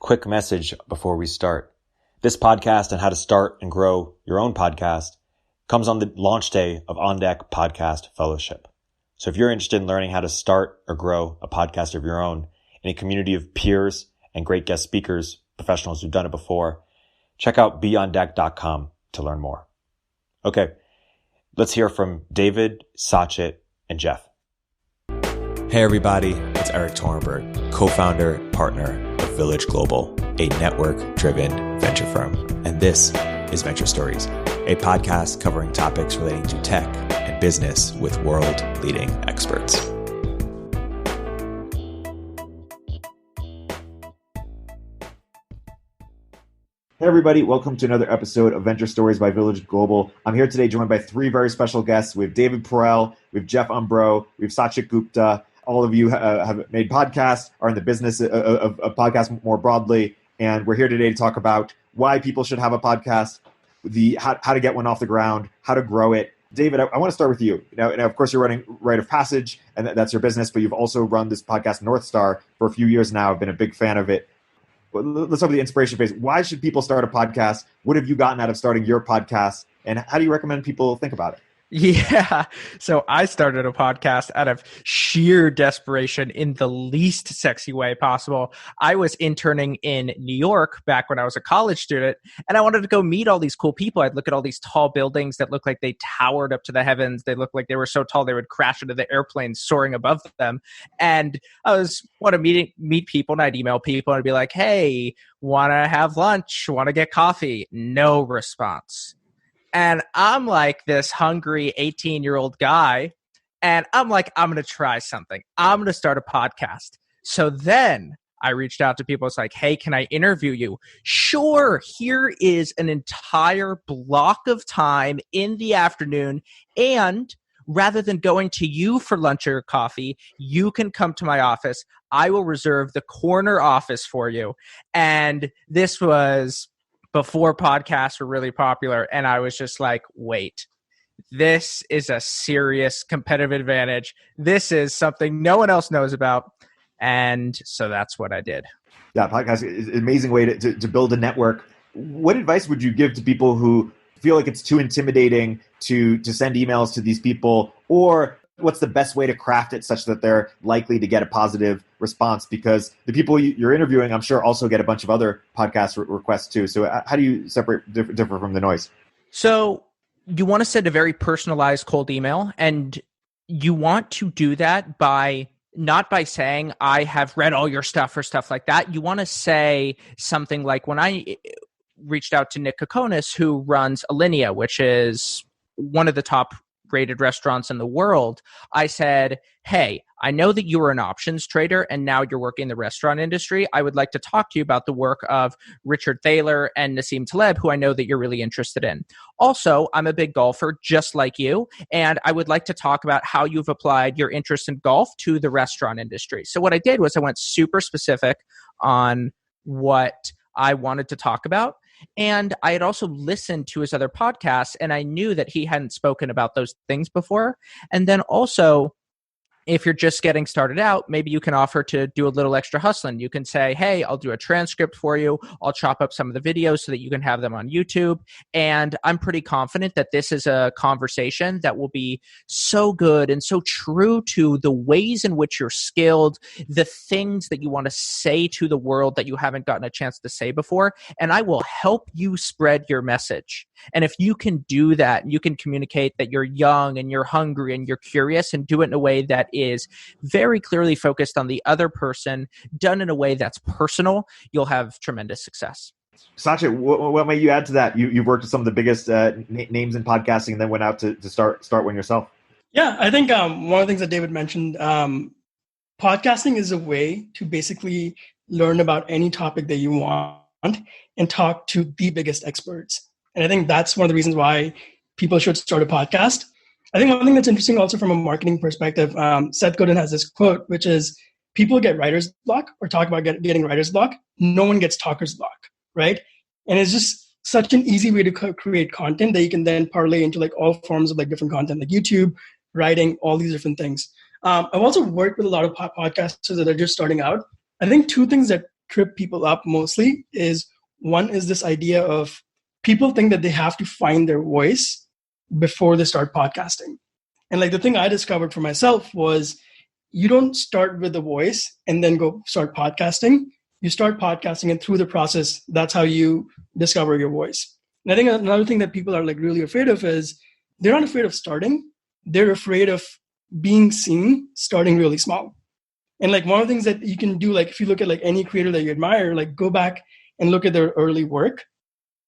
quick message before we start. This podcast on how to start and grow your own podcast comes on the launch day of On Deck Podcast Fellowship. So if you're interested in learning how to start or grow a podcast of your own in a community of peers and great guest speakers, professionals who've done it before, check out beondeck.com to learn more. Okay, let's hear from David, Sachit, and Jeff. Hey everybody, it's Erik Torenberg, co-founder, partner of Village Global, a network-driven venture firm. And this is Venture Stories, a podcast covering topics relating to tech and business with world-leading experts. Hey everybody, welcome to another episode of Venture Stories by Village Global. I'm here today joined by three very special guests. We have David Perrell, we have Jeff Umbro, we have Sachit Gupta. All of you have made podcasts, are in the business of podcasts more broadly, and we're here today to talk about why people should have a podcast, how to get one off the ground, how to grow it. David, I want to start with you. Now, of course, you're running Rite of Passage, and that's your business, but you've also run this podcast, North Star, for a few years now. I've been a big fan of it. Let's start with the inspiration phase. Why should people start a podcast? What have you gotten out of starting your podcast? And how do you recommend people think about it? Yeah. So I started a podcast out of sheer desperation in the least sexy way possible. I was interning in New York back when I was a college student, and I wanted to go meet all these cool people. I'd look at all these tall buildings that looked like they towered up to the heavens. They looked like they were so tall they would crash into the airplanes soaring above them. And I want to meet people, and I'd email people and I'd be like, hey, want to have lunch? Want to get coffee? No response. And I'm like this hungry 18-year-old guy, and I'm like, I'm going to try something. I'm going to start a podcast. So then I reached out to people. It's like, hey, can I interview you? Sure. Here is an entire block of time in the afternoon. And rather than going to you for lunch or coffee, you can come to my office. I will reserve the corner office for you. And this was before podcasts were really popular. And I was just like, wait, this is a serious competitive advantage. This is something no one else knows about. And so that's what I did. Yeah, podcast is an amazing way to build a network. What advice would you give to people who feel like it's too intimidating to send emails to these people? Or what's the best way to craft it such that they're likely to get a positive response? Because the people you're interviewing, I'm sure, also get a bunch of other podcast requests too. So how do you differ from the noise? So you want to send a very personalized cold email, and you want to do that not by saying, I have read all your stuff or stuff like that. You want to say something like, when I reached out to Nick Kokonis, who runs Alinea, which is one of the top rated restaurants in the world, I said, hey, I know that you were an options trader and now you're working in the restaurant industry. I would like to talk to you about the work of Richard Thaler and Nassim Taleb, who I know that you're really interested in. Also, I'm a big golfer just like you, and I would like to talk about how you've applied your interest in golf to the restaurant industry. So what I did was I went super specific on what I wanted to talk about. And I had also listened to his other podcasts, and I knew that he hadn't spoken about those things before. And then also, if you're just getting started out, maybe you can offer to do a little extra hustling. You can say, hey, I'll do a transcript for you. I'll chop up some of the videos so that you can have them on YouTube. And I'm pretty confident that this is a conversation that will be so good and so true to the ways in which you're skilled, the things that you want to say to the world that you haven't gotten a chance to say before. And I will help you spread your message. And if you can do that, you can communicate that you're young and you're hungry and you're curious, and do it in a way that is very clearly focused on the other person, done in a way that's personal, you'll have tremendous success. Sachit, what might you add to that? You've worked with some of the biggest names in podcasting and then went out to start one yourself. Yeah, I think one of the things that David mentioned, podcasting is a way to basically learn about any topic that you want and talk to the biggest experts. And I think that's one of the reasons why people should start a podcast. I think one thing that's interesting also from a marketing perspective, Seth Godin has this quote, which is, people get writer's block or talk about getting writer's block. No one gets talker's block, right? And it's just such an easy way to create content that you can then parlay into like all forms of like different content, like YouTube, writing, all these different things. I've also worked with a lot of podcasters that are just starting out. I think two things that trip people up mostly is, one is this idea of people think that they have to find their voice before they start podcasting. And like the thing I discovered for myself was, you don't start with the voice and then go start podcasting. You start podcasting, and through the process, that's how you discover your voice. And I think another thing that people are like really afraid of is, they're not afraid of starting. They're afraid of being seen starting really small. And like one of the things that you can do, like if you look at like any creator that you admire, like go back and look at their early work.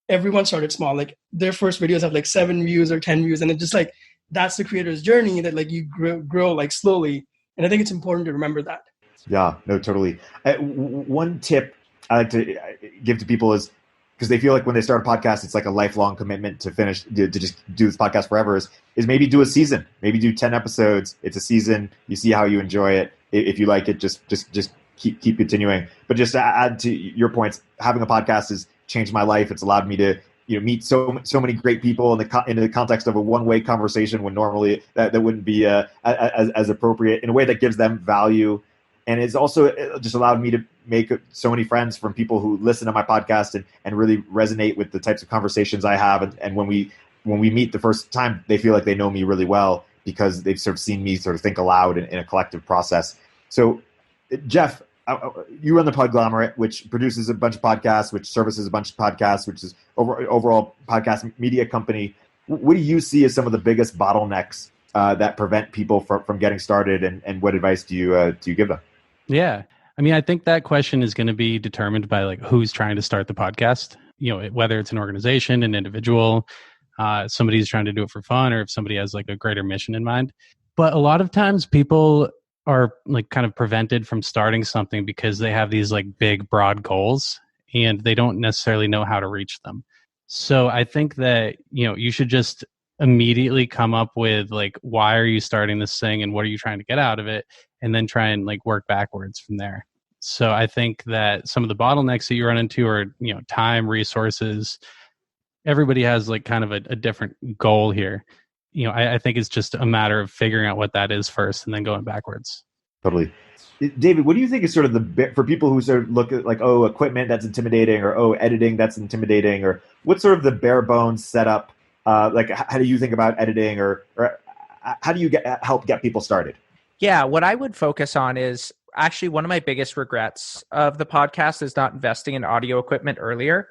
Everyone started small. Like their first videos have like 7 views or 10 views. And it's just like, that's the creator's journey, that like you grow like slowly. And I think it's important to remember that. Yeah, no, totally. One tip I like to give to people is, because they feel like when they start a podcast, it's like a lifelong commitment to just do this podcast forever, is maybe do a season, maybe do 10 episodes. It's a season. You see how you enjoy it. If you like it, just keep continuing. But just to add to your points, having a podcast has changed my life. It's allowed me to meet so many great people in the context of a one-way conversation, when normally that wouldn't be as appropriate, in a way that gives them value. And it's also just allowed me to make so many friends from people who listen to my podcast and really resonate with the types of conversations I have. And when we meet the first time, they feel like they know me really well, because they've sort of seen me sort of think aloud in a collective process. So, Jeff, you run the Podglomerate, which produces a bunch of podcasts, which services a bunch of podcasts, which is overall podcast media company. What do you see as some of the biggest bottlenecks that prevent people from getting started, and what advice do you give them? Yeah. I mean, I think that question is going to be determined by like who's trying to start the podcast, whether it's an organization, an individual, somebody who's trying to do it for fun, or if somebody has like a greater mission in mind. But a lot of times people are like kind of prevented from starting something because they have these like big, broad goals and they don't necessarily know how to reach them. So I think that, you should just immediately come up with like, why are you starting this thing and what are you trying to get out of it? And then try and like work backwards from there. So I think that some of the bottlenecks that you run into are, time, resources. Everybody has like kind of a different goal here. I think it's just a matter of figuring out what that is first and then going backwards. Totally. David, what do you think is sort of for people who sort of look at like, oh, equipment, that's intimidating, or, oh, editing, that's intimidating, or what's sort of the bare bones setup? Like, how do you think about editing, or how do you help get people started? Yeah, what I would focus on is actually one of my biggest regrets of the podcast is not investing in audio equipment earlier.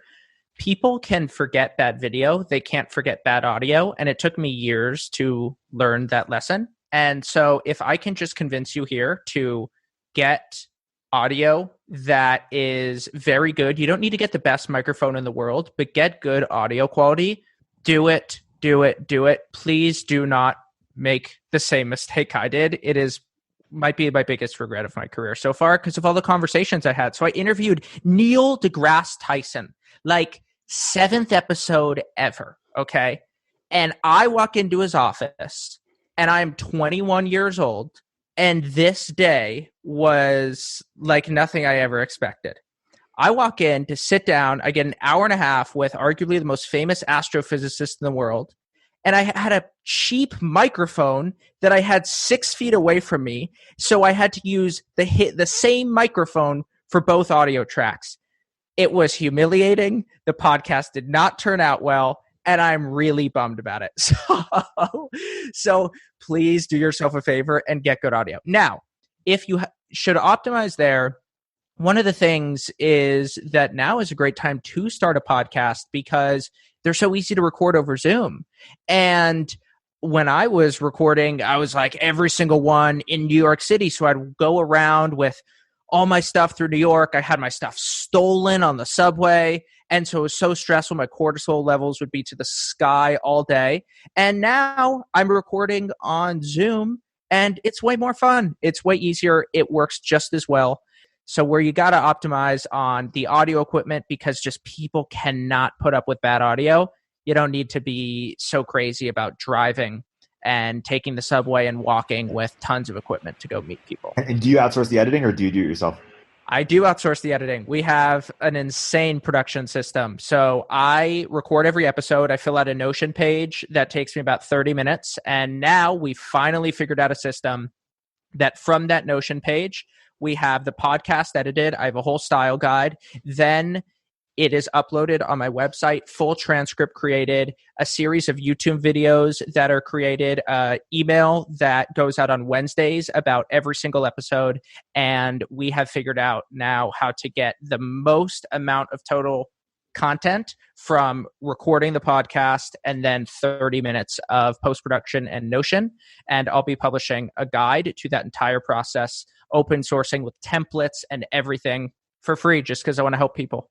People can forget bad video. They can't forget bad audio. And it took me years to learn that lesson. And so if I can just convince you here to get audio that is very good, you don't need to get the best microphone in the world, but get good audio quality. Do it. Please do not make the same mistake I did. Might be my biggest regret of my career so far because of all the conversations I had. So I interviewed Neil deGrasse Tyson, like 7th episode ever. Okay. And I walk into his office and I'm 21 years old. And this day was like nothing I ever expected. I walk in to sit down. I get an hour and a half with arguably the most famous astrophysicist in the world. And I had a cheap microphone that I had 6 feet away from me. So I had to use the same microphone for both audio tracks. It was humiliating. The podcast did not turn out well. And I'm really bummed about it. So please do yourself a favor and get good audio. Now, if you should optimize there, one of the things is that now is a great time to start a podcast because they're so easy to record over Zoom. And when I was recording, I was like every single one in New York City. So I'd go around with all my stuff through New York. I had my stuff stolen on the subway. And so it was so stressful. My cortisol levels would be to the sky all day. And now I'm recording on Zoom and it's way more fun. It's way easier. It works just as well. So where you got to optimize on the audio equipment because just people cannot put up with bad audio. You don't need to be so crazy about driving and taking the subway and walking with tons of equipment to go meet people. And do you outsource the editing or do you do it yourself? I do outsource the editing. We have an insane production system. So I record every episode. I fill out a Notion page that takes me about 30 minutes. And now we finally figured out a system that from that Notion page, we have the podcast edited. I have a whole style guide. Then it is uploaded on my website, full transcript created, a series of YouTube videos that are created, email that goes out on Wednesdays about every single episode. And we have figured out now how to get the most amount of total content from recording the podcast and then 30 minutes of post-production and Notion. And I'll be publishing a guide to that entire process, open sourcing with templates and everything for free, just because I want to help people.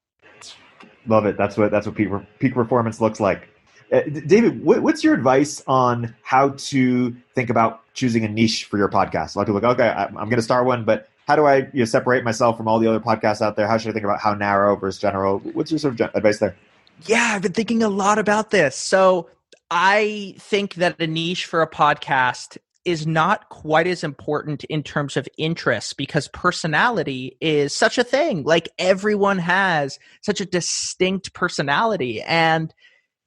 Love it. That's what peak performance looks like. David, what's your advice on how to think about choosing a niche for your podcast? A lot of people are like, okay, I'm going to start one, but how do I separate myself from all the other podcasts out there? How should I think about how narrow versus general? What's your sort of advice there? Yeah, I've been thinking a lot about this. So I think that a niche for a podcast is not quite as important in terms of interest, because personality is such a thing. Like, everyone has such a distinct personality, and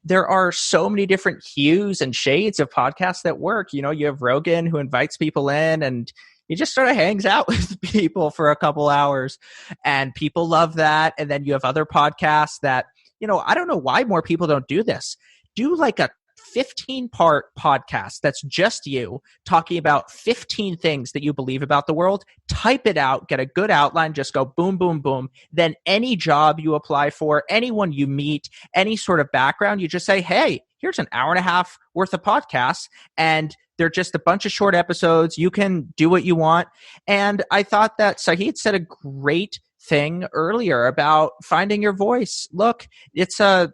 there are so many different hues and shades of podcasts that work. You have Rogan, who invites people in and he just sort of hangs out with people for a couple hours, and people love that. And then you have other podcasts that, I don't know why more people don't do this. Do like a 15-part podcast that's just you talking about 15 things that you believe about the world. Type it out, get a good outline, just go boom, boom, boom. Then any job you apply for, anyone you meet, any sort of background, you just say, hey, here's an hour and a half worth of podcasts, and they're just a bunch of short episodes. You can do what you want. And I thought that Sachit said a great thing earlier about finding your voice. Look, it's a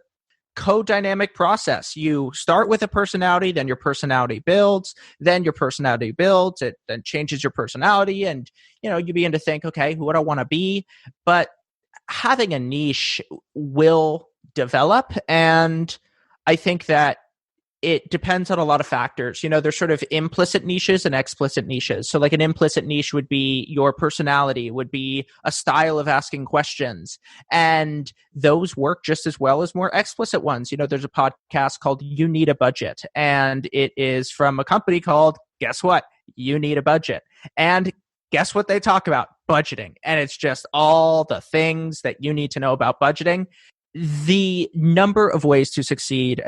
co-dynamic process. You start with a personality, then your personality builds, then your personality builds, it then changes your personality, and you begin to think, okay, who would I want to be? But having a niche will develop, and I think that it depends on a lot of factors. There's sort of implicit niches and explicit niches. So like an implicit niche would be your personality, would be a style of asking questions. And those work just as well as more explicit ones. There's a podcast called You Need a Budget, and it is from a company called, guess what? You Need a Budget. And guess what they talk about? Budgeting. And it's just all the things that you need to know about budgeting. The number of ways to succeed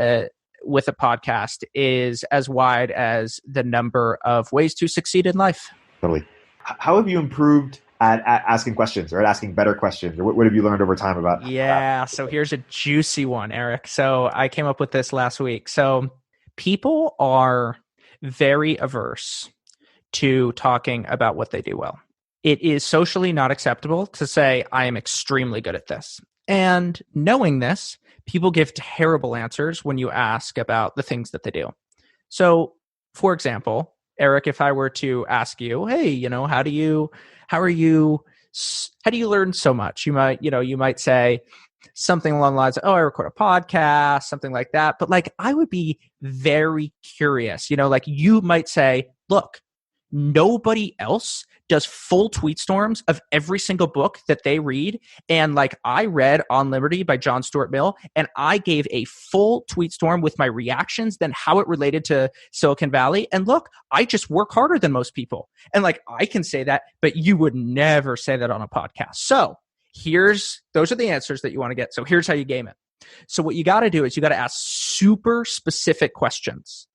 with a podcast is as wide as the number of ways to succeed in life. Totally. How have you improved at asking questions, or at asking better questions? Or what have you learned over time about? Yeah. So here's a juicy one, Erik. So I came up with this last week. So people are very averse to talking about what they do well. It is socially not acceptable to say, I am extremely good at this. And knowing this, people give terrible answers when you ask about the things that they do. So, for example, Erik, if I were to ask you, hey, how do you learn so much? You might say something along the lines of, oh, I record a podcast, something like that. But like, I would be very curious, like you might say, look, nobody else does full tweet storms of every single book that they read. And like, I read On Liberty by John Stuart Mill, and I gave a full tweet storm with my reactions, then how it related to Silicon Valley. And look, I just work harder than most people. And like, I can say that, but you would never say that on a podcast. So those are the answers that you want to get. So here's how you game it. So what you got to do is you got to ask super specific questions.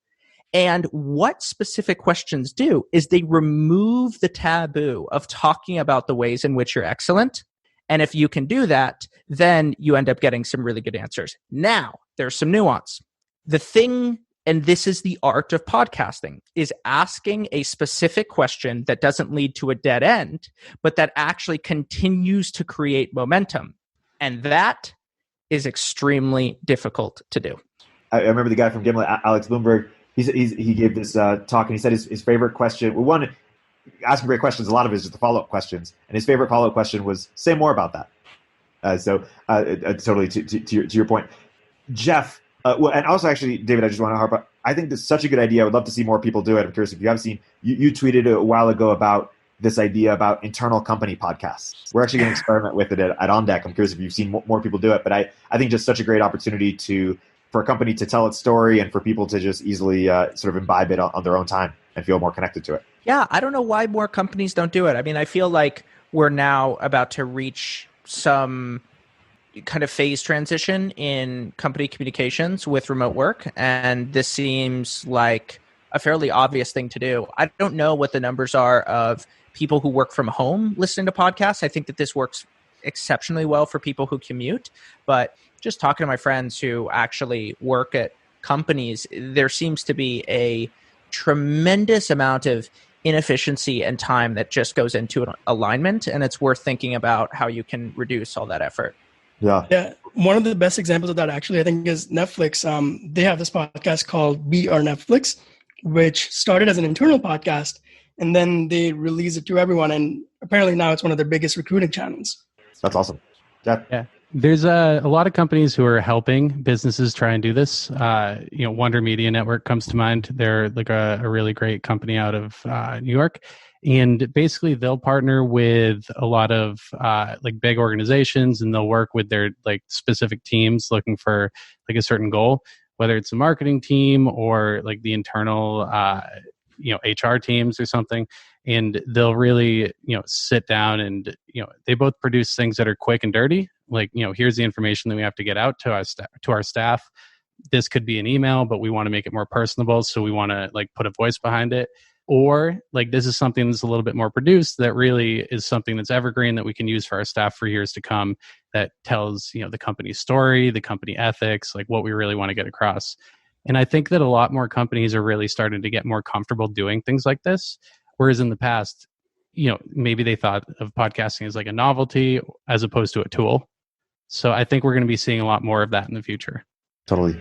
And what specific questions do is they remove the taboo of talking about the ways in which you're excellent. And if you can do that, then you end up getting some really good answers. Now, there's some nuance. The thing, and this is the art of podcasting, is asking a specific question that doesn't lead to a dead end, but that actually continues to create momentum. And that is extremely difficult to do. I remember the guy from Gimlet, Alex Bloomberg. He gave this talk, and he said his favorite question. Well, one, asking great questions. A lot of it is just the follow-up questions, and his favorite follow-up question was, "Say more about that." Totally to your point, Jeff. And also, actually, David, I just want to harp on. I think this is such a good idea. I would love to see more people do it. I'm curious if you have seen. You tweeted a while ago about this idea about internal company podcasts. We're actually going to experiment with it at On Deck. I'm curious if you've seen more people do it, but I think just such a great opportunity for a company to tell its story and for people to just easily sort of imbibe it on their own time and feel more connected to it. Yeah, I don't know why more companies don't do it. I mean, I feel like we're now about to reach some kind of phase transition in company communications with remote work. And this seems like a fairly obvious thing to do. I don't know what the numbers are of people who work from home listening to podcasts. I think that this works exceptionally well for people who commute, but just talking to my friends who actually work at companies, there seems to be a tremendous amount of inefficiency and time that just goes into an alignment, and it's worth thinking about how you can reduce all that effort. Yeah. One of the best examples of that actually, I think, is Netflix. They have this podcast called We Are Netflix, which started as an internal podcast, and then they released it to everyone. And apparently now it's one of their biggest recruiting channels. That's awesome. Yeah. There's a lot of companies who are helping businesses try and do this. Wonder Media Network comes to mind. They're like a really great company out of New York. And basically they'll partner with a lot of like big organizations, and they'll work with their like specific teams looking for like a certain goal, whether it's a marketing team or like the internal HR teams or something. And they'll really, sit down and, they both produce things that are quick and dirty. Like, here's the information that we have to get out to our staff. This could be an email, but we want to make it more personable. So we want to like put a voice behind it. Or like, this is something that's a little bit more produced that really is something that's evergreen that we can use for our staff for years to come, that tells, the company's story, the company ethics, like what we really want to get across. And I think that a lot more companies are really starting to get more comfortable doing things like this. Whereas in the past, maybe they thought of podcasting as like a novelty as opposed to a tool. So I think we're going to be seeing a lot more of that in the future. Totally.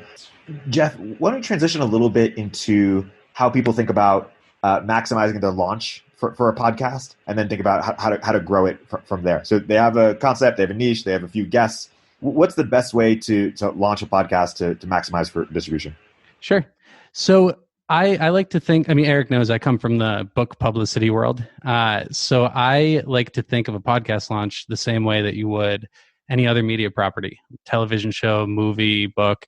Jeff, why don't we transition a little bit into how people think about maximizing the launch for a podcast, and then think about how to grow it from there. So they have a concept, they have a niche, they have a few guests. What's the best way to launch a podcast to maximize for distribution? Sure. So I like to think, Eric knows I come from the book publicity world. So I like to think of a podcast launch the same way that you would any other media property, television show, movie, book.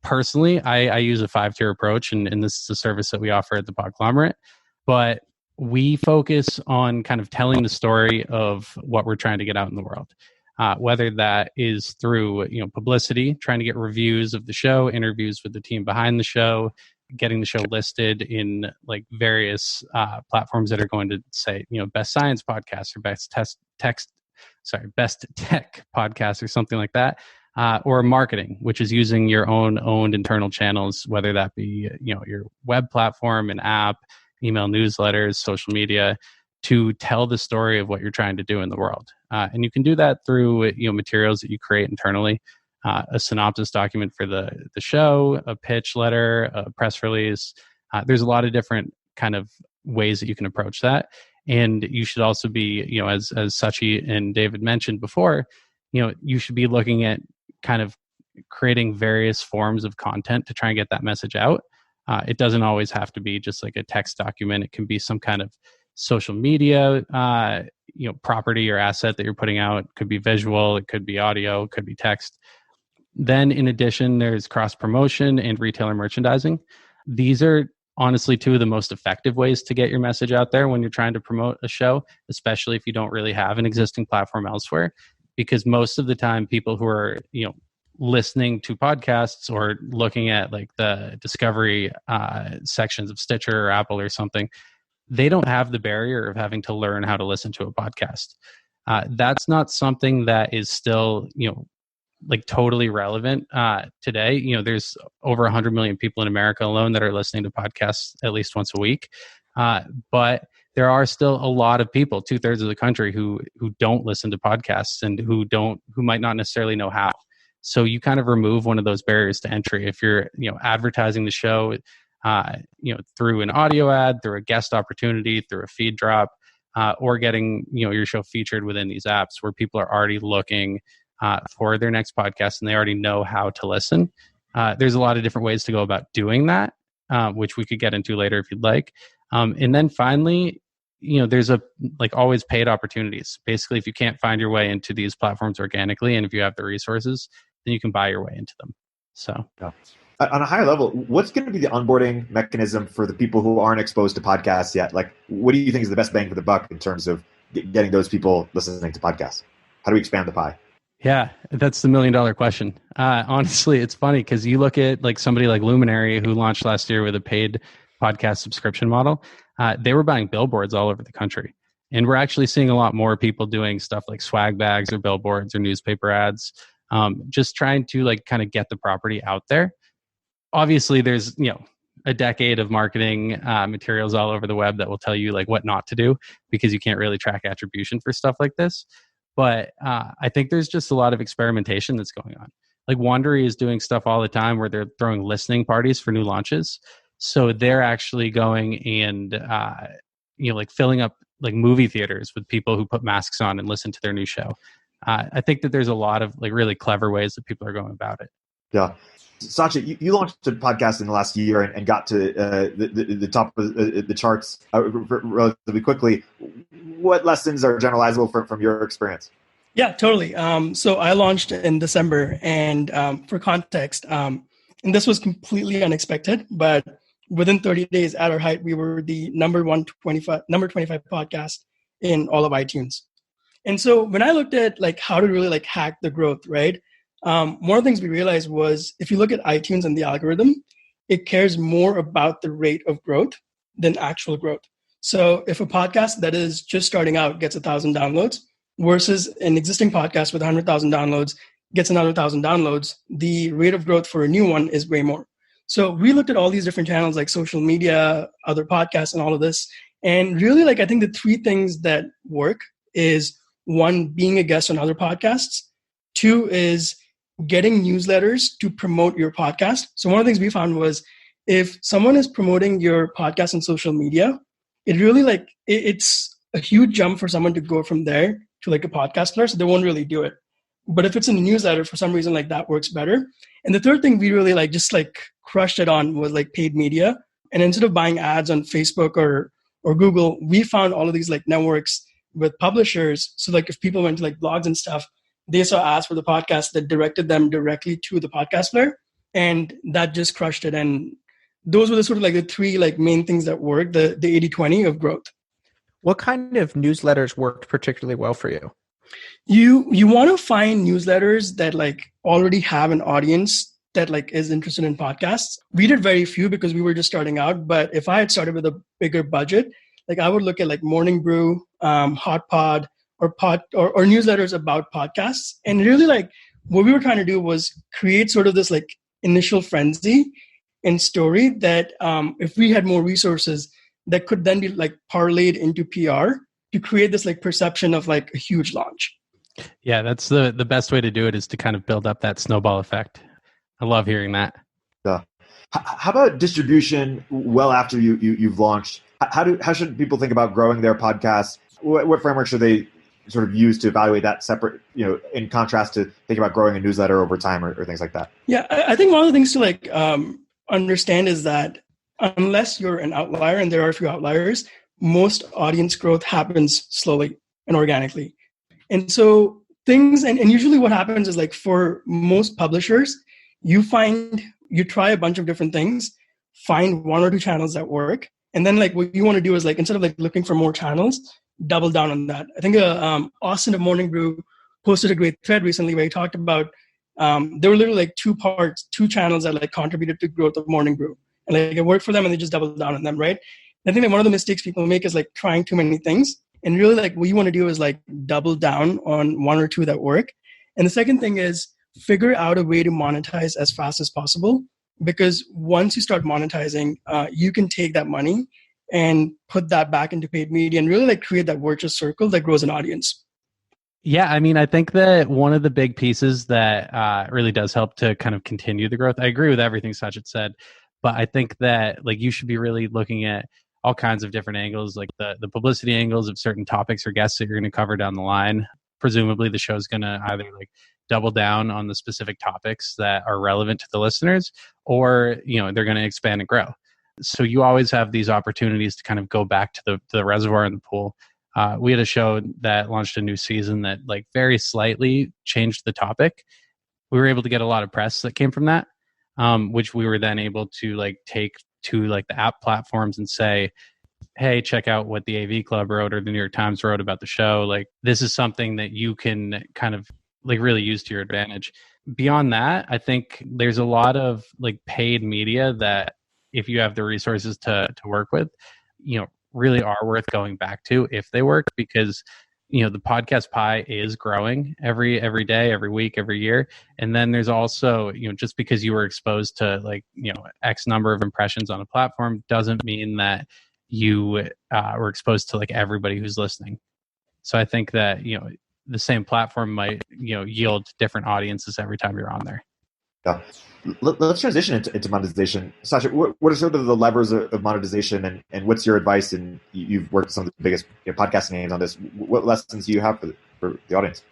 Personally, I use a 5-tier approach, and this is a service that we offer at the Podglomerate. But we focus on kind of telling the story of what we're trying to get out in the world. Whether that is through publicity, trying to get reviews of the show, interviews with the team behind the show, getting the show listed in like various platforms that are going to say best science podcast or best best tech podcast or something like that, or marketing, which is using your owned internal channels, whether that be your web platform, an app, email newsletters, social media, to tell the story of what you're trying to do in the world. And you can do that through materials that you create internally, a synopsis document for the show, a pitch letter, a press release. There's a lot of different kind of ways that you can approach that. And you should also be, as Sachit and David mentioned before, you should be looking at kind of creating various forms of content to try and get that message out. It doesn't always have to be just like a text document. It can be some kind of social media, property or asset that you're putting out. It could be visual, it could be audio, it could be text. Then in addition, there's cross promotion and retailer merchandising. These are honestly two of the most effective ways to get your message out there when you're trying to promote a show, especially if you don't really have an existing platform elsewhere. Because most of the time, people who are, listening to podcasts or looking at like the discovery sections of Stitcher or Apple or something, they don't have the barrier of having to learn how to listen to a podcast. That's not something that is still, like totally relevant today. There's over 100 million people in America alone that are listening to podcasts at least once a week. But there are still a lot of people, 2/3 of the country, who don't listen to podcasts and who might not necessarily know how. So you kind of remove one of those barriers to entry. If you're, advertising the show, through an audio ad, through a guest opportunity, through a feed drop, or getting, your show featured within these apps where people are already looking for their next podcast and they already know how to listen. There's a lot of different ways to go about doing that, which we could get into later if you'd like. And then finally, there's always paid opportunities. Basically, if you can't find your way into these platforms organically, and if you have the resources, then you can buy your way into them. So, yeah. On a higher level, what's going to be the onboarding mechanism for the people who aren't exposed to podcasts yet? Like, what do you think is the best bang for the buck in terms of getting those people listening to podcasts? How do we expand the pie? Yeah, that's the $1 million question. Honestly, it's funny because you look at like somebody like Luminary who launched last year with a paid podcast subscription model. They were buying billboards all over the country. And we're actually seeing a lot more people doing stuff like swag bags or billboards or newspaper ads, just trying to like kind of get the property out there. Obviously, there's, a decade of marketing materials all over the web that will tell you like what not to do because you can't really track attribution for stuff like this. But I think there's just a lot of experimentation that's going on. Like Wandery is doing stuff all the time where they're throwing listening parties for new launches. So they're actually going and, like filling up like movie theaters with people who put masks on and listen to their new show. I think that there's a lot of like really clever ways that people are going about it. Yeah. Sachit, you launched a podcast in the last year and got to the top of the charts relatively quickly. What lessons are generalizable from your experience? Yeah, totally. So I launched in December, and for context, and this was completely unexpected, but within 30 days at our height, we were the number 25 podcast in all of iTunes. And so when I looked at like how to really like hack the growth, right? One of the things we realized was if you look at iTunes and the algorithm, it cares more about the rate of growth than actual growth. So if a podcast that is just starting out gets 1,000 downloads versus an existing podcast with 100,000 downloads gets another 1,000 downloads, the rate of growth for a new one is way more. So we looked at all these different channels like social media, other podcasts, and all of this. And really, like, I think the three things that work is one, being a guest on other podcasts. Two is getting newsletters to promote your podcast. So one of the things we found was if someone is promoting your podcast on social media, it really like, it's a huge jump for someone to go from there to like a podcast player. So they won't really do it. But if it's in a newsletter, for some reason, like that works better. And the third thing we really like just like crushed it on was like paid media. And instead of buying ads on Facebook or Google, we found all of these like networks with publishers. So like if people went to like blogs and stuff, they saw ads for the podcast that directed them directly to the podcast player. And that just crushed it. And those were the sort of like the three like main things that worked, the 80-20 of growth. What kind of newsletters worked particularly well for you? You want to find newsletters that like already have an audience that like is interested in podcasts. We did very few because we were just starting out. But if I had started with a bigger budget, like I would look at like Morning Brew, Hot Pod, or newsletters about podcasts. And really like what we were trying to do was create sort of this like initial frenzy and story that if we had more resources that could then be like parlayed into PR to create this like perception of like a huge launch. Yeah, that's the best way to do it is to kind of build up that snowball effect. I love hearing that. Yeah. How about distribution well after you've launched? How should people think about growing their podcasts? What framework should they sort of use to evaluate that separate, in contrast to thinking about growing a newsletter over time or things like that? Yeah, I think one of the things to like understand is that unless you're an outlier, and there are a few outliers, most audience growth happens slowly and organically. And so things, and usually what happens is like for most publishers, you try a bunch of different things, find one or two channels that work. And then like what you want to do is like, instead of like looking for more channels, double down on that. I think Austin of Morning Brew posted a great thread recently where he talked about, there were literally like two channels that like contributed to growth of Morning Brew. And like it worked for them and they just doubled down on them, right? I think that one of the mistakes people make is like trying too many things. And really like what you want to do is like double down on one or two that work. And the second thing is figure out a way to monetize as fast as possible. Because once you start monetizing, you can take that money and put that back into paid media and really like create that virtuous circle that grows an audience. Yeah, I mean, I think that one of the big pieces that really does help to kind of continue the growth, I agree with everything Sachit said, but I think that like you should be really looking at all kinds of different angles, like the publicity angles of certain topics or guests that you're going to cover down the line. Presumably the show's going to either like double down on the specific topics that are relevant to the listeners, or, they're going to expand and grow. So you always have these opportunities to kind of go back to the reservoir in the pool. We had a show that launched a new season that like very slightly changed the topic. We were able to get a lot of press that came from that, which we were then able to like take to like the app platforms and say, hey, check out what the AV Club wrote or the New York Times wrote about the show. Like, this is something that you can kind of like really use to your advantage. Beyond that, I think there's a lot of like paid media that if you have the resources to work with, really are worth going back to if they work, because the podcast pie is growing every day, every week, every year. And then there's also, just because you were exposed to like, X number of impressions on a platform doesn't mean that you were exposed to like everybody who's listening. So I think that, the same platform might, yield different audiences every time you're on there. Yeah. Let's transition into monetization. Sachit, what are sort of the levers of monetization, and what's your advice? And you've worked with some of the biggest podcast names on this. What lessons do you have for the audience?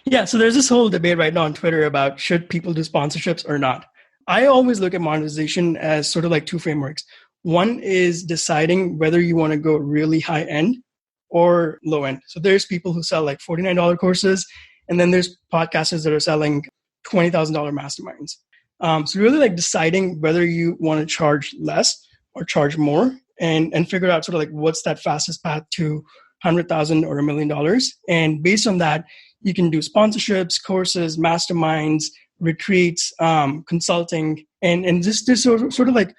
Yeah, so there's this whole debate right now on Twitter about should people do sponsorships or not. I always look at monetization as sort of like two frameworks. One is deciding whether you want to go really high end or low end. So there's people who sell like $49 courses, and then there's podcasters that are selling $20,000 masterminds. So really like deciding whether you want to charge less or charge more, and figure out sort of like what's that fastest path to $100,000 or $1 million. And based on that, you can do sponsorships, courses, masterminds, retreats, consulting, and just sort of like,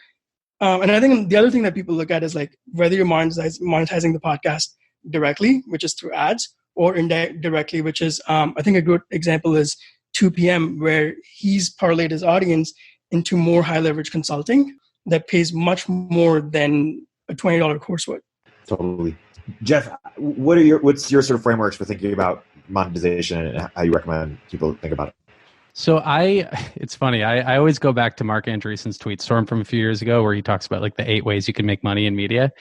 and I think the other thing that people look at is like whether you're monetizing the podcast directly, which is through ads, or indirectly, which is, I think a good example is 2 p.m., where he's parlayed his audience into more high leverage consulting that pays much more than a $20 course would. Totally. Jeff, what's your sort of frameworks for thinking about monetization and how you recommend people think about it? So it's funny. I always go back to Mark Andreessen's tweet storm from a few years ago, where he talks about like the 8 ways you can make money in media.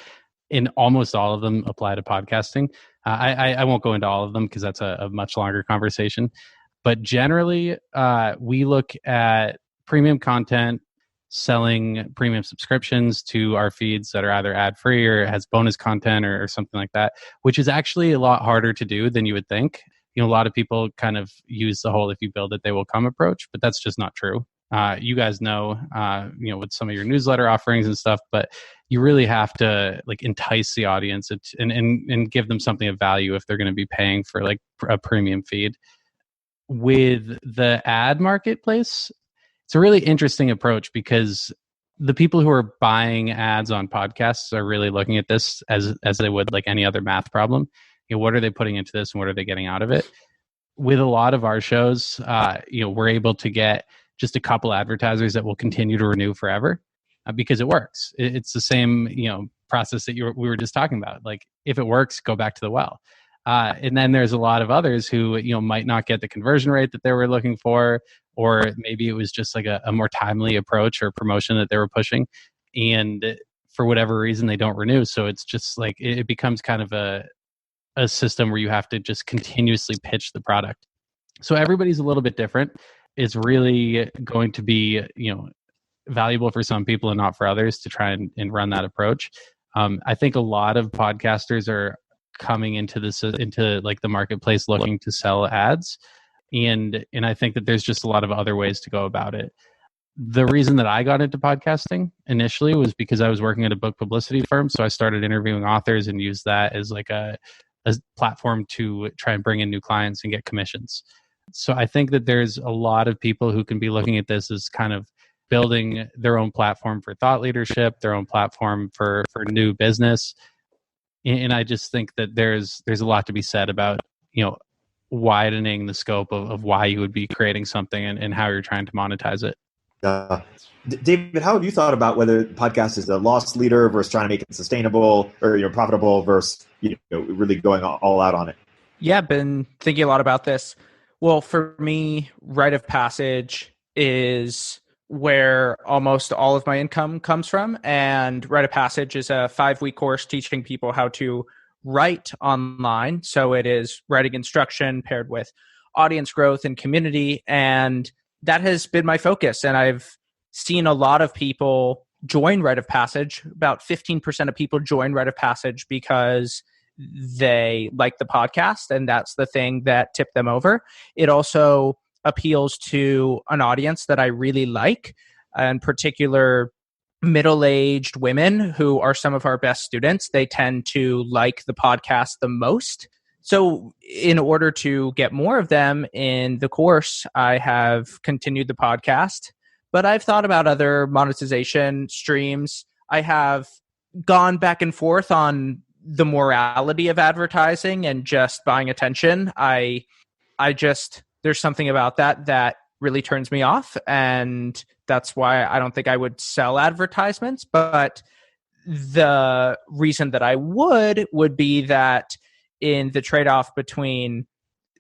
And almost all of them apply to podcasting. I won't go into all of them because that's a much longer conversation. But generally, we look at premium content, selling premium subscriptions to our feeds that are either ad-free or has bonus content or something like that, which is actually a lot harder to do than you would think. A lot of people kind of use the whole "if you build it, they will come" approach, but that's just not true. You guys know, with some of your newsletter offerings and stuff, but you really have to like entice the audience and give them something of value if they're going to be paying for like a premium feed. With the ad marketplace, it's a really interesting approach because the people who are buying ads on podcasts are really looking at this as they would like any other math problem. What are they putting into this and what are they getting out of it? With a lot of our shows, we're able to get just a couple advertisers that will continue to renew forever because it works. It's the same, process that we were just talking about. Like if it works, go back to the well. And then there's a lot of others who, might not get the conversion rate that they were looking for, or maybe it was just like a more timely approach or promotion that they were pushing. And for whatever reason, they don't renew. So it's just like, it becomes kind of a system where you have to just continuously pitch the product. So everybody's a little bit different. It's really going to be, valuable for some people and not for others to try and run that approach. I think a lot of podcasters are coming into like the marketplace looking to sell ads. And I think that there's just a lot of other ways to go about it. The reason that I got into podcasting initially was because I was working at a book publicity firm. So I started interviewing authors and used that as like a platform to try and bring in new clients and get commissions. So I think that there's a lot of people who can be looking at this as kind of building their own platform for thought leadership, their own platform for new business. And I just think that there's a lot to be said about, widening the scope of why you would be creating something and how you're trying to monetize it. David, how have you thought about whether the podcast is a loss leader versus trying to make it sustainable or profitable versus really going all out on it? Yeah, I've been thinking a lot about this. Well, for me, rite of passage is where almost all of my income comes from. And Rite of Passage is a 5-week course teaching people how to write online. So it is writing instruction paired with audience growth and community. And that has been my focus. And I've seen a lot of people join Rite of Passage. About 15% of people join Rite of Passage because they like the podcast, and that's the thing that tipped them over. It also appeals to an audience that I really like, in particular middle-aged women who are some of our best students. They tend to like the podcast the most. So in order to get more of them in the course, I have continued the podcast, but I've thought about other monetization streams. I have gone back and forth on the morality of advertising and just buying attention. I just, there's something about that really turns me off. And that's why I don't think I would sell advertisements. But the reason that I would be that in the trade-off between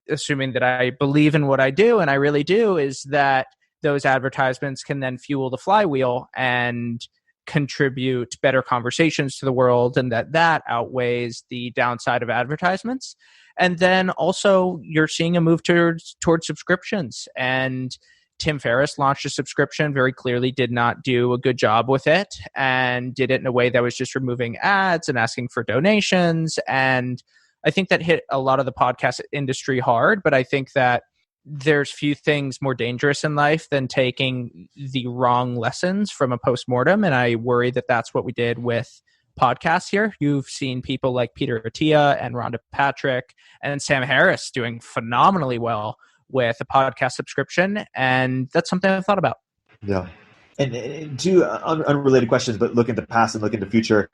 assuming that I believe in what I do, and I really do, is that those advertisements can then fuel the flywheel and contribute better conversations to the world, and that outweighs the downside of advertisements. And then also you're seeing a move towards subscriptions. And Tim Ferriss launched a subscription, very clearly did not do a good job with it, and did it in a way that was just removing ads and asking for donations. And I think that hit a lot of the podcast industry hard, but I think that there's few things more dangerous in life than taking the wrong lessons from a postmortem. And I worry that that's what we did with podcasts here. You've seen people like Peter Attia and Rhonda Patrick and Sam Harris doing phenomenally well with a podcast subscription. And that's something I've thought about. Yeah. And two unrelated questions, but look into the past and look into the future.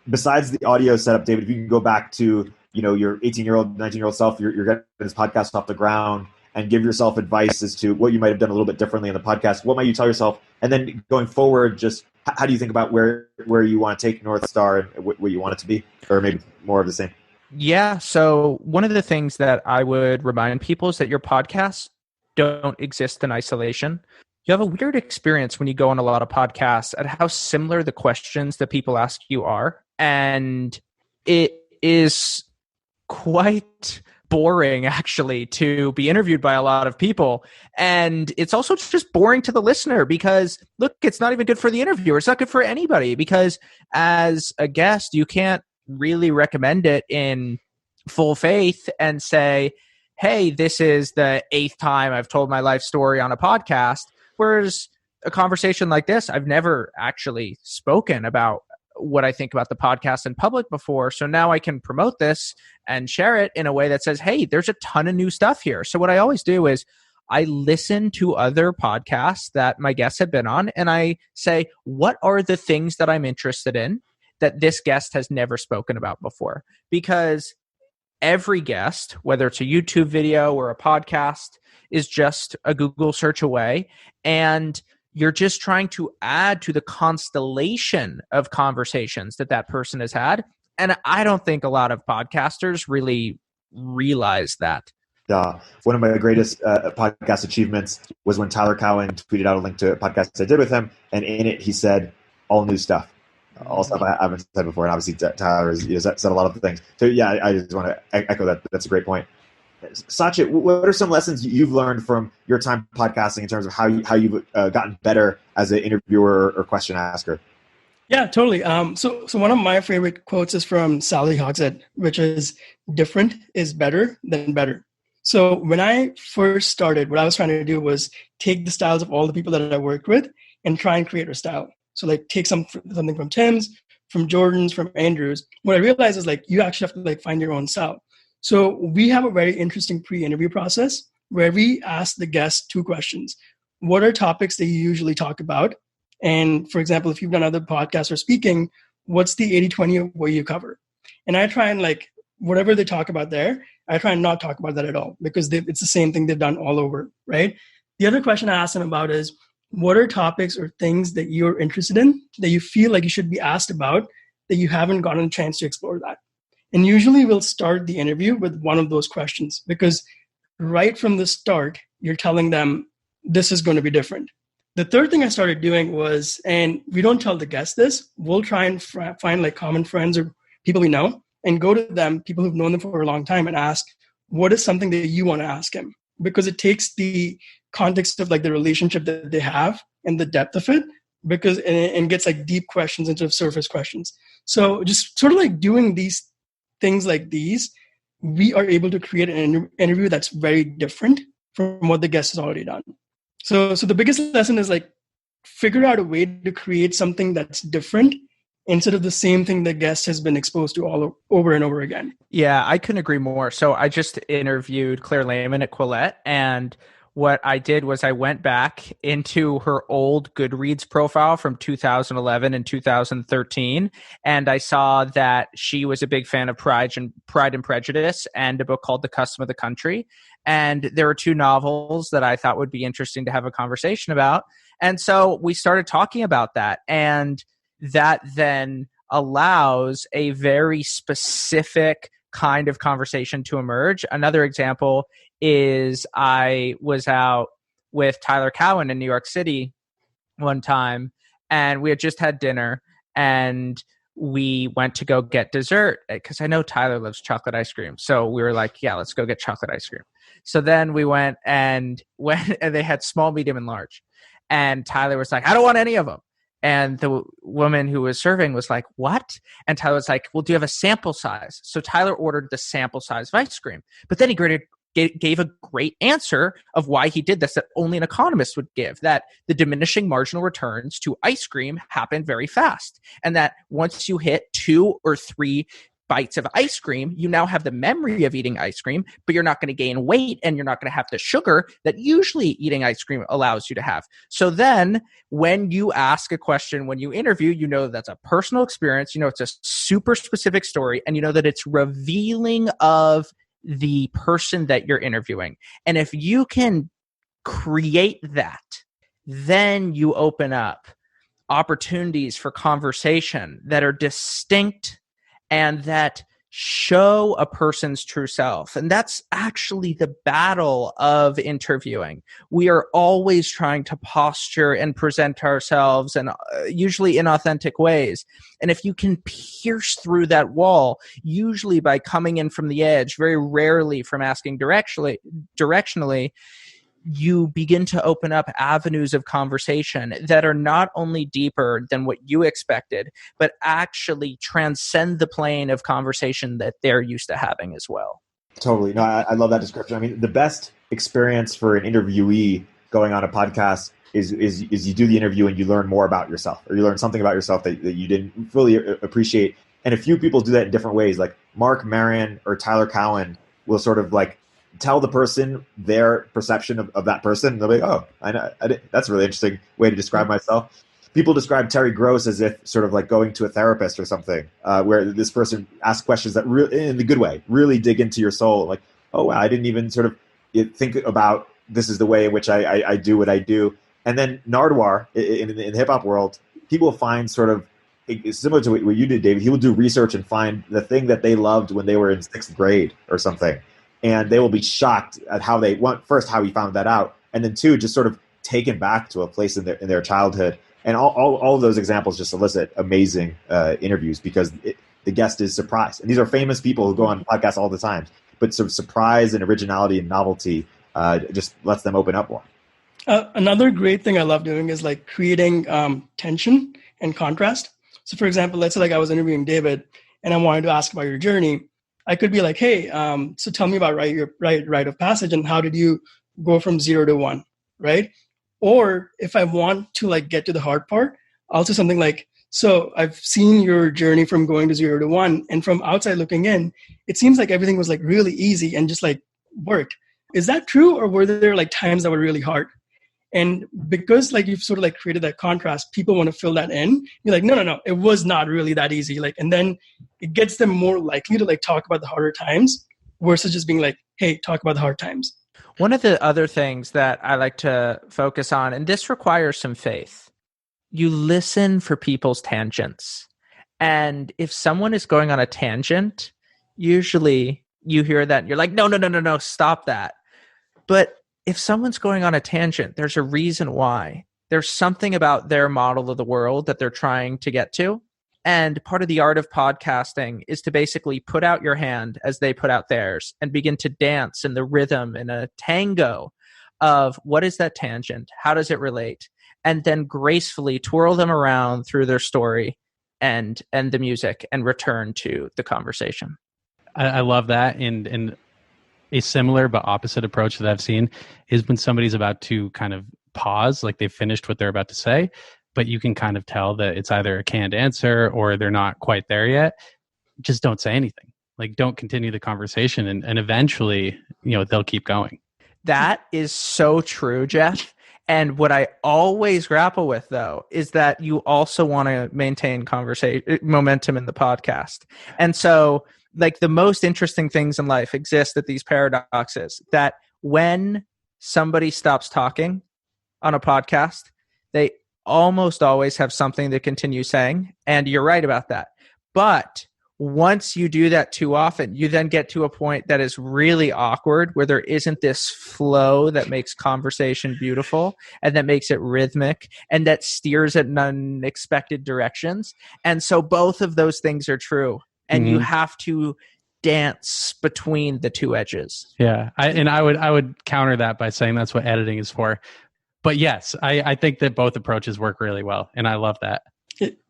Besides the audio setup, David, if you can go back to, your 18-year-old, 19-year-old self, you're getting this podcast off the ground, and give yourself advice as to what you might have done a little bit differently in the podcast. What might you tell yourself? And then going forward, just how do you think about where you want to take North Star and what you want it to be, or maybe more of the same? Yeah. So one of the things that I would remind people is that your podcasts don't exist in isolation. You have a weird experience when you go on a lot of podcasts at how similar the questions that people ask you are. And it is quite boring, actually, to be interviewed by a lot of people. And it's also just boring to the listener because, look, it's not even good for the interviewer. It's not good for anybody because as a guest, you can't really recommend it in full faith and say, hey, this is the 8th time I've told my life story on a podcast. Whereas a conversation like this, I've never actually spoken about what I think about the podcast in public before. So now I can promote this and share it in a way that says, hey, there's a ton of new stuff here. So what I always do is I listen to other podcasts that my guests have been on, and I say, what are the things that I'm interested in that this guest has never spoken about before? Because every guest, whether it's a YouTube video or a podcast, is just a Google search away. And you're just trying to add to the constellation of conversations that person has had. And I don't think a lot of podcasters really realize that. One of my greatest podcast achievements was when Tyler Cowen tweeted out a link to a podcast I did with him. And in it, he said, all new stuff. All stuff I haven't said before. And obviously Tyler has said a lot of things. So yeah, I just want to echo that. That's a great point. Sachit, what are some lessons you've learned from your time podcasting in terms of how you've gotten better as an interviewer or question asker? Yeah, totally. So one of my favorite quotes is from Sally Hogshead, which is different is better than better. So when I first started, what I was trying to do was take the styles of all the people that I worked with and try and create a style. So like take something from Tim's, from Jordan's, from Andrew's. What I realized is you actually have to find your own style. So we have a very interesting pre-interview process where we ask the guests 2 questions. What are topics that you usually talk about? And for example, if you've done other podcasts or speaking, what's the 80-20 of what you cover? And I try and whatever they talk about there, I try and not talk about that at all because it's the same thing they've done all over, right? The other question I ask them about is, what are topics or things that you're interested in that you feel like you should be asked about that you haven't gotten a chance to explore that? And usually we'll start the interview with one of those questions because right from the start, you're telling them this is going to be different. The third thing I started doing was, and we don't tell the guests this, we'll try and find common friends or people we know and go to them, people who've known them for a long time, and ask, what is something that you want to ask him? Because it takes the context of the relationship that they have and the depth of it, because and gets deep questions instead of surface questions. So just sort of doing these things like these, we are able to create an interview that's very different from what the guest has already done. So the biggest lesson is figure out a way to create something that's different instead of the same thing the guest has been exposed to over and over again. Yeah, I couldn't agree more. So I just interviewed Claire Lehman at Quillette, and what I did was I went back into her old Goodreads profile from 2011 and 2013, and I saw that she was a big fan of Pride and Prejudice and a book called The Custom of the Country. And there were two novels that I thought would be interesting to have a conversation about. And so we started talking about that, and that then allows a very specific kind of conversation to emerge. Another example is I was out with Tyler Cowen in New York City one time, and we had just had dinner, and we went to go get dessert because I know Tyler loves chocolate ice cream. So we were like, yeah, let's go get chocolate ice cream. So then we went and they had small, medium, and large. And Tyler was like, I don't want any of them. And the woman who was serving was like, what? And Tyler was like, well, do you have a sample size? So Tyler ordered the sample size of ice cream. But then he gave a great answer of why he did this that only an economist would give, that the diminishing marginal returns to ice cream happen very fast. And that once you hit 2 or 3 bites of ice cream, you now have the memory of eating ice cream, but you're not going to gain weight and you're not going to have the sugar that usually eating ice cream allows you to have. So then when you ask a question, when you interview, you know that's a personal experience, you know it's a super specific story, and you know that it's revealing of the person that you're interviewing. And if you can create that, then you open up opportunities for conversation that are distinct and that show a person's true self. And that's actually the battle of interviewing. We are always trying to posture and present ourselves, and usually in authentic ways. And if you can pierce through that wall, usually by coming in from the edge, very rarely from asking directionally, you begin to open up avenues of conversation that are not only deeper than what you expected, but actually transcend the plane of conversation that they're used to having as well. Totally. No, I love that description. I mean, the best experience for an interviewee going on a podcast is you do the interview and you learn more about yourself, or you learn something about yourself that you didn't fully appreciate. And a few people do that in different ways. Like Mark Maron or Tyler Cowen will sort of like tell the person their perception of that person. And they'll be like, oh, I know, that's a really interesting way to describe myself. People describe Terry Gross as if sort of like going to a therapist or something, where this person asks questions that in the good way, really dig into your soul. Like, oh, wow, I didn't even sort of think about this is the way in which I do what I do. And then Nardwuar in the hip hop world, people find sort of similar to what you did, David. He will do research and find the thing that they loved when they were in 6th grade or something. And they will be shocked at how they first, how he found that out. And then 2, just sort of taken back to a place in their childhood. And all of those examples just elicit amazing interviews because the guest is surprised. And these are famous people who go on podcasts all the time. But sort of surprise and originality and novelty just lets them open up more. Another great thing I love doing is like creating tension and contrast. So for example, let's say like I was interviewing David and I wanted to ask about your journey. I could be like, hey, so tell me about your rite of passage and how did you go from 0 to 1, right? Or if I want to like get to the hard part, I'll say something like, so I've seen your journey from going to 0 to 1, and from outside looking in, it seems like everything was like really easy and just like worked. Is that true, or were there like times that were really hard? And because like you've sort of like created that contrast, people want to fill that in. You're like, no, it was not really that easy. Like, and then it gets them more likely to like talk about the harder times versus just being like, hey, talk about the hard times. One of the other things that I like to focus on, and this requires some faith, you listen for people's tangents. And if someone is going on a tangent, usually you hear that and you're like, no, stop that. But if someone's going on a tangent, there's a reason why. There's something about their model of the world that they're trying to get to. And part of the art of podcasting is to basically put out your hand as they put out theirs and begin to dance in the rhythm, in a tango of what is that tangent? How does it relate? And then gracefully twirl them around through their story and the music and return to the conversation. I love that. And a similar but opposite approach that I've seen is when somebody's about to kind of pause, like they've finished what they're about to say, but you can kind of tell that it's either a canned answer or they're not quite there yet. Just don't say anything. Like, don't continue the conversation, and eventually, they'll keep going. That is so true, Jeff. And what I always grapple with, though, is that you also want to maintain conversation momentum in the podcast. And so, like, the most interesting things in life exist at these paradoxes, that when somebody stops talking on a podcast, they almost always have something to continue saying. And you're right about that. But once you do that too often, you then get to a point that is really awkward, where there isn't this flow that makes conversation beautiful and that makes it rhythmic and that steers it in unexpected directions. And so both of those things are true. And you have to dance between the two edges. Yeah. I would counter that by saying that's what editing is for. But yes, I think that both approaches work really well. And I love that.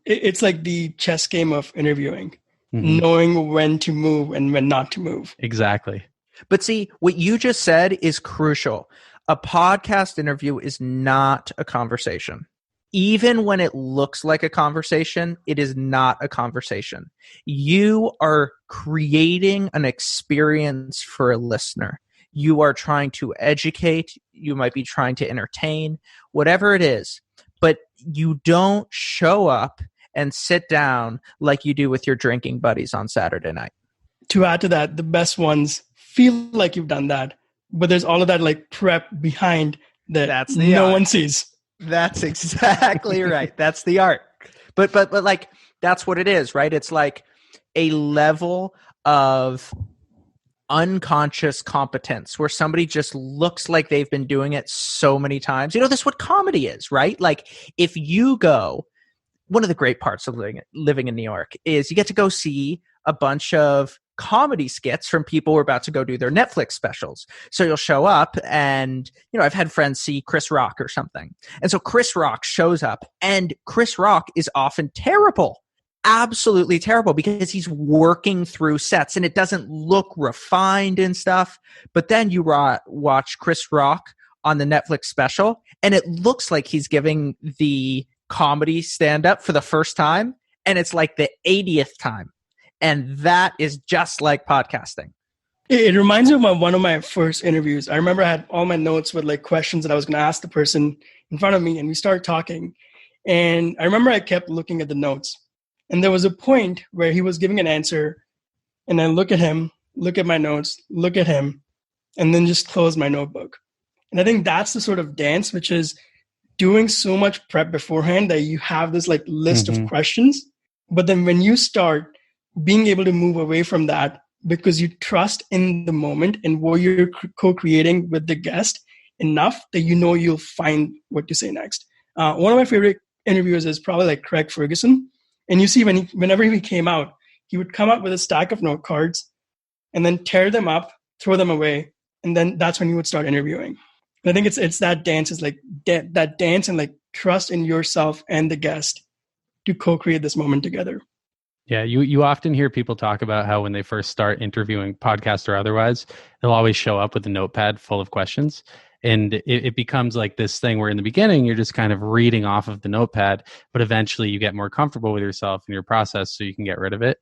It's like the chess game of interviewing. Knowing when to move and when not to move. Exactly. But see, what you just said is crucial. A podcast interview is not a conversation. Even when it looks like a conversation, it is not a conversation. You are creating an experience for a listener. You are trying to educate. You might be trying to entertain, whatever it is. But you don't show up and sit down like you do with your drinking buddies on Saturday night. To add to that, the best ones feel like you've done that, but there's all of that like prep behind that no one sees. That's exactly right. That's the art. But like, that's what it is, right? It's like a level of unconscious competence where somebody just looks like they've been doing it so many times. That's what comedy is, right? Like, if you go, one of the great parts of living in New York is you get to go see a bunch of comedy skits from people who are about to go do their Netflix specials. So you'll show up and, I've had friends see Chris Rock or something. And so Chris Rock shows up, and Chris Rock is often terrible, absolutely terrible, because he's working through sets and it doesn't look refined and stuff. But then you watch Chris Rock on the Netflix special and it looks like he's giving the comedy stand-up for the first time, and it's like the 80th time. And that is just like podcasting. It reminds me of one of my first interviews. I remember I had all my notes with like questions that I was going to ask the person in front of me, and we started talking. And I remember I kept looking at the notes, and there was a point where he was giving an answer, and I look at him, look at my notes, look at him, and then just close my notebook. And I think that's the sort of dance, which is doing so much prep beforehand that you have this like list of questions. But then when you start, being able to move away from that because you trust in the moment and what you're co-creating with the guest enough that you'll find what to say next. One of my favorite interviewers is probably like Craig Ferguson. And you see whenever he came out, he would come up with a stack of note cards and then tear them up, throw them away. And then that's when he would start interviewing. I think it's that dance, is like that dance and like trust in yourself and the guest to co-create this moment together. Yeah, you often hear people talk about how when they first start interviewing, podcast or otherwise, they'll always show up with a notepad full of questions. And it becomes like this thing where in the beginning, you're just kind of reading off of the notepad, but eventually you get more comfortable with yourself and your process so you can get rid of it.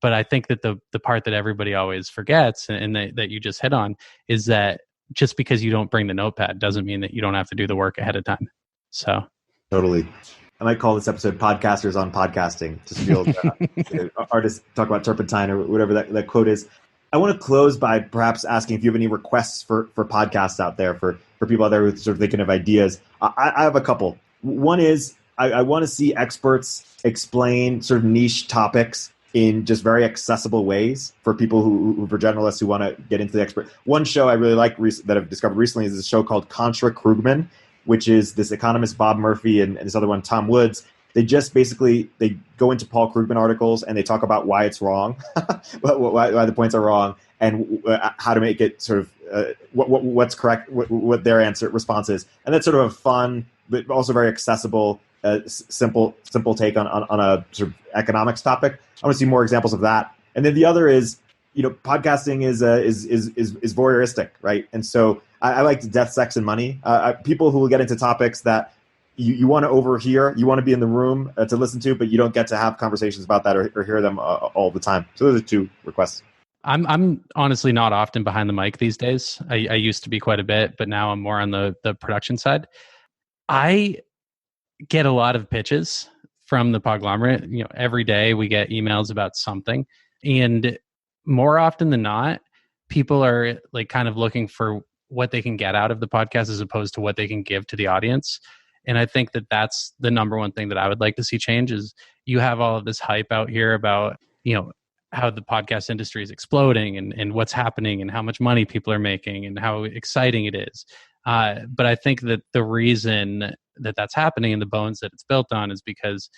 But I think that the part that everybody always forgets and that you just hit on is that just because you don't bring the notepad doesn't mean that you don't have to do the work ahead of time. So totally. I might call this episode Podcasters on Podcasting. Just feel artists talk about turpentine or whatever that quote is. I want to close by perhaps asking if you have any requests for podcasts out there, for people out there who are sort of thinking of ideas. I have a couple. One is I want to see experts explain sort of niche topics in just very accessible ways for people for generalists who want to get into the expert. One show I really like that I've discovered recently is a show called Contra Krugman, which is this economist Bob Murphy and this other one, Tom Woods. They just basically, they go into Paul Krugman articles and they talk about why it's wrong, why the points are wrong, and how to make it sort of what's correct, what their response is. And that's sort of a fun, but also very accessible, simple take on a sort of economics topic. I want to see more examples of that. And then the other is, podcasting is voyeuristic, right? And so I like Death, Sex, and Money. People who will get into topics that you want to overhear, you want to be in the room to listen to, but you don't get to have conversations about that or hear them all the time. So those are 2 requests. I'm honestly not often behind the mic these days. I used to be quite a bit, but now I'm more on the production side. I get a lot of pitches from the Podglomerate. You know, every day we get emails about something, and more often than not, people are like kind of looking for what they can get out of the podcast as opposed to what they can give to the audience. And I think that that's the number one thing that I would like to see change. Is you have all of this hype out here about, you know, how the podcast industry is exploding and what's happening and how much money people are making and how exciting it is. But I think that the reason that that's happening and the bones that it's built on is because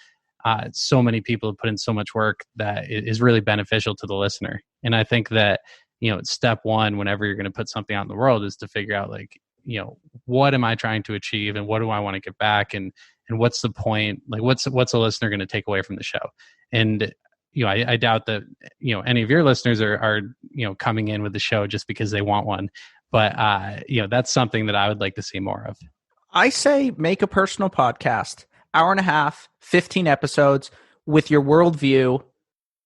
so many people have put in so much work that is really beneficial to the listener. And I think that, you know, step one, whenever you're going to put something out in the world, is to figure out, like, you know, what am I trying to achieve and what do I want to give back? And what's the point? Like, what's a listener going to take away from the show? And, you know, I doubt that, you know, any of your listeners are, you know, coming in with the show just because they want one. But, you know, that's something that I would like to see more of. I say make a personal podcast, 1.5 hours, 15 episodes with your worldview,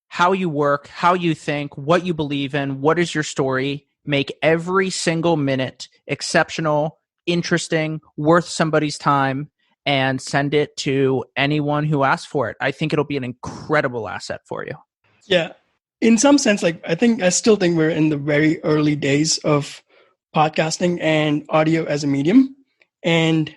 how you work, how you think, what you believe in, what is your story. Make every single minute exceptional, interesting, worth somebody's time, and send it to anyone who asks for it. I think it'll be an incredible asset for you. Yeah. In some sense, like, I still think we're in the very early days of podcasting and audio as a medium. And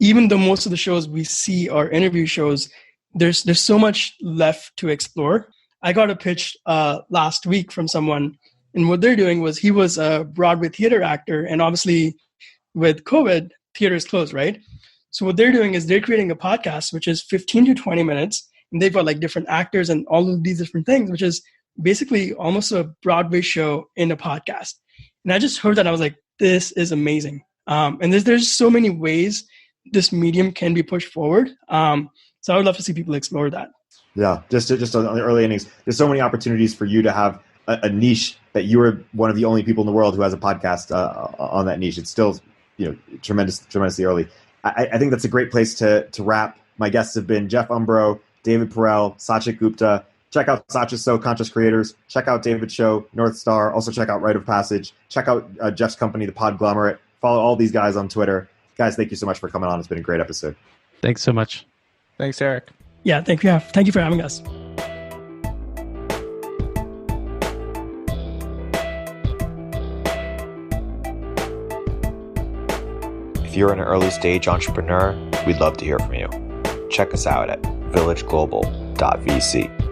even though most of the shows we see are interview shows, there's so much left to explore. I got a pitch last week from someone, and what they're doing was, he was a Broadway theater actor, and obviously with COVID, theater is closed, right? So what they're doing is they're creating a podcast, which is 15 to 20 minutes, and they've got like different actors and all of these different things, which is basically almost a Broadway show in a podcast. And I just heard that, and I was like, this is amazing. And there's so many ways this medium can be pushed forward. So I would love to see people explore that. Yeah, just on the early innings, there's so many opportunities for you to have a niche that you are one of the only people in the world who has a podcast on that niche. It's still, you know, tremendously early. I think that's a great place to wrap. My guests have been Jeff Umbro, David Perrell, Sachit Gupta. Check out Sachit's show, Conscious Creators. Check out David's show, North Star. Also check out Rite of Passage. Check out Jeff's company, the Podglomerate. Follow all these guys on Twitter. Guys, thank you so much for coming on. It's been a great episode. Thanks so much. Thanks, Erik. Yeah, thank you for having us. If you're an early stage entrepreneur, we'd love to hear from you. Check us out at villageglobal.vc.